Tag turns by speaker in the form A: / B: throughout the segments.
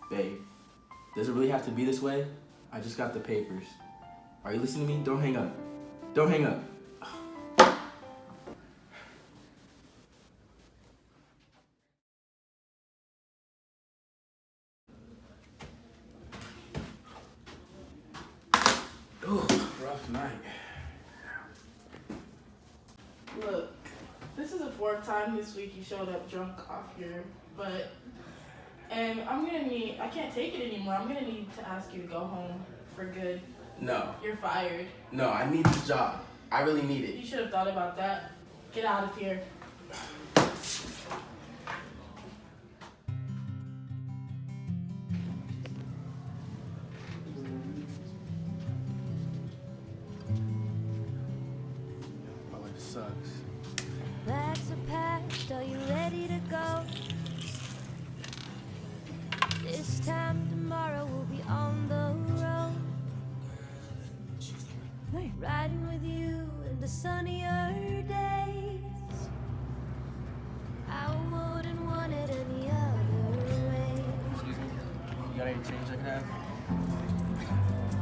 A: Babe, does it really have to be this way? I just got the papers. Are you listening to me? Don't hang up. Don't hang up. Oh, rough night.
B: Look, this is the fourth time this week you showed up drunk off your butt. And I can't take it anymore. I'm gonna need to ask you to go home for good.
A: No.
B: You're fired.
A: No, I need this job. I really need it.
B: You should have thought about that. Get out of here.
A: My life sucks.
C: Bags are packed, are you ready to go? This time tomorrow we'll be on the road. Riding with you in the sunnier days. I wouldn't want it any other way.
A: Excuse me. You got any change I can have?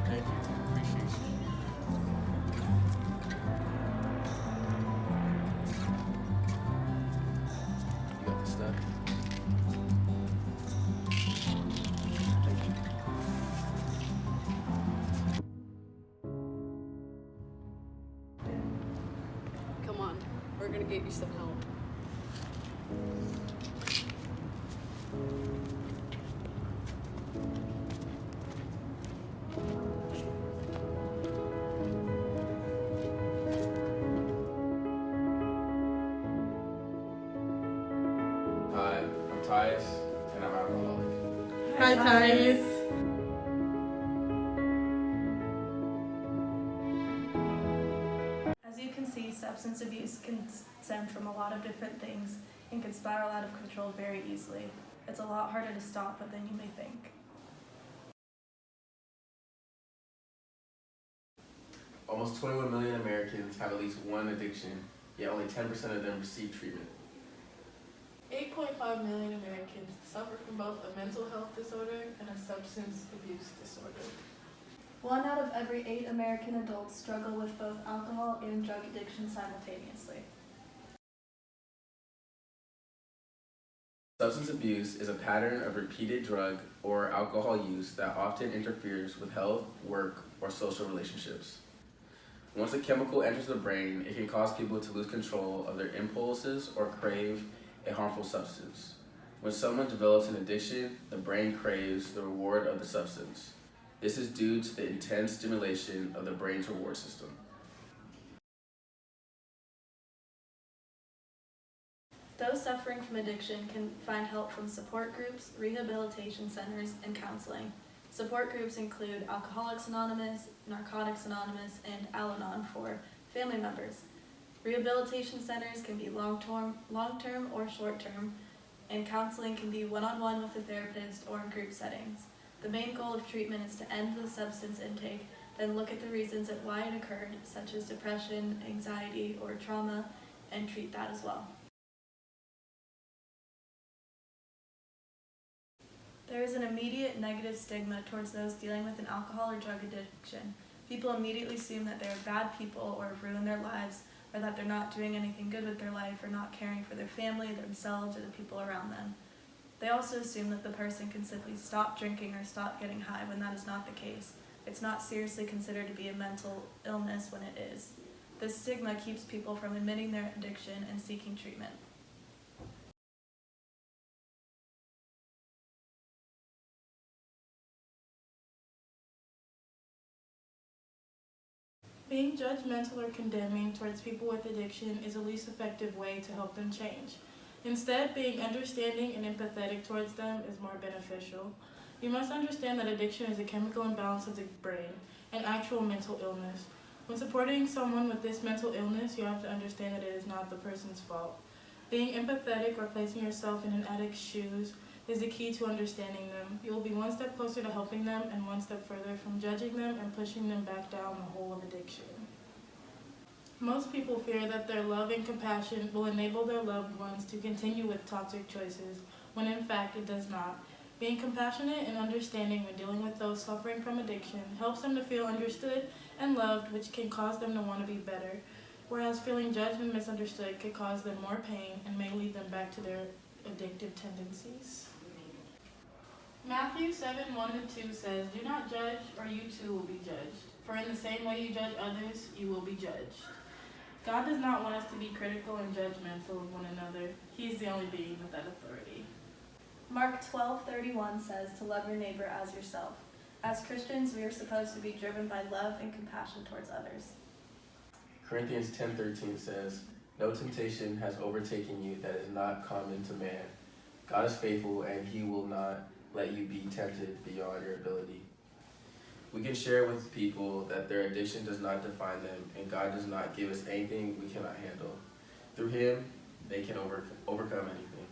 A: Thank you. Appreciate you. You got the stuff? Thank you.
D: Come on, we're gonna get you some help.
A: Hi, I'm Tyus, and I'm alcoholic.
B: Hi, Tyus.
E: As you can see, substance abuse can stem from a lot of different things and can spiral out of control very easily. It's a lot harder to stop than you may think.
A: Almost 21 million Americans have at least one addiction, yet only 10% of them receive treatment.
B: 8.5 million Americans suffer from both a mental health disorder and a substance abuse disorder.
E: 1 out of every 8 American adults struggle with both alcohol and drug addiction simultaneously.
A: Substance abuse is a pattern of repeated drug or alcohol use that often interferes with health, work, or social relationships. Once a chemical enters the brain, it can cause people to lose control of their impulses or crave a harmful substance. When someone develops an addiction, the brain craves the reward of the substance. This is due to the intense stimulation of the brain's reward system.
E: Those suffering from addiction can find help from support groups, rehabilitation centers, and counseling. Support groups include Alcoholics Anonymous, Narcotics Anonymous, and Al-Anon for family members. Rehabilitation centers can be long-term or short-term, and counseling can be one-on-one with a therapist or in group settings. The main goal of treatment is to end the substance intake, then look at the reasons at why it occurred, such as depression, anxiety, or trauma, and treat that as well. There is an immediate negative stigma towards those dealing with an alcohol or drug addiction. People immediately assume that they are bad people or have ruined their lives, or that they're not doing anything good with their life or not caring for their family, themselves, or the people around them. They also assume that the person can simply stop drinking or stop getting high when that is not the case. It's not seriously considered to be a mental illness when it is. This stigma keeps people from admitting their addiction and seeking treatment.
B: Being judgmental or condemning towards people with addiction is the least effective way to help them change. Instead, being understanding and empathetic towards them is more beneficial. You must understand that addiction is a chemical imbalance of the brain, an actual mental illness. When supporting someone with this mental illness, you have to understand that it is not the person's fault. Being empathetic or placing yourself in an addict's shoes is the key to understanding them. You will be one step closer to helping them and one step further from judging them and pushing them back down the hole of addiction. Most people fear that their love and compassion will enable their loved ones to continue with toxic choices, when in fact it does not. Being compassionate and understanding when dealing with those suffering from addiction helps them to feel understood and loved, which can cause them to want to be better, whereas feeling judged and misunderstood could cause them more pain and may lead them back to their addictive tendencies. Matthew 7:1-2 says, "Do not judge, or you too will be judged. For in the same way you judge others, you will be judged." God does not want us to be critical and judgmental of one another. He is the only being with that authority.
E: Mark 12:31 says to love your neighbor as yourself. As Christians, we are supposed to be driven by love and compassion towards others.
A: Corinthians 10:13 says, "No temptation has overtaken you that is not common to man. God is faithful, and he will not let you be tempted beyond your ability." We can share with people that their addiction does not define them, and God does not give us anything we cannot handle. Through him, they can overcome anything.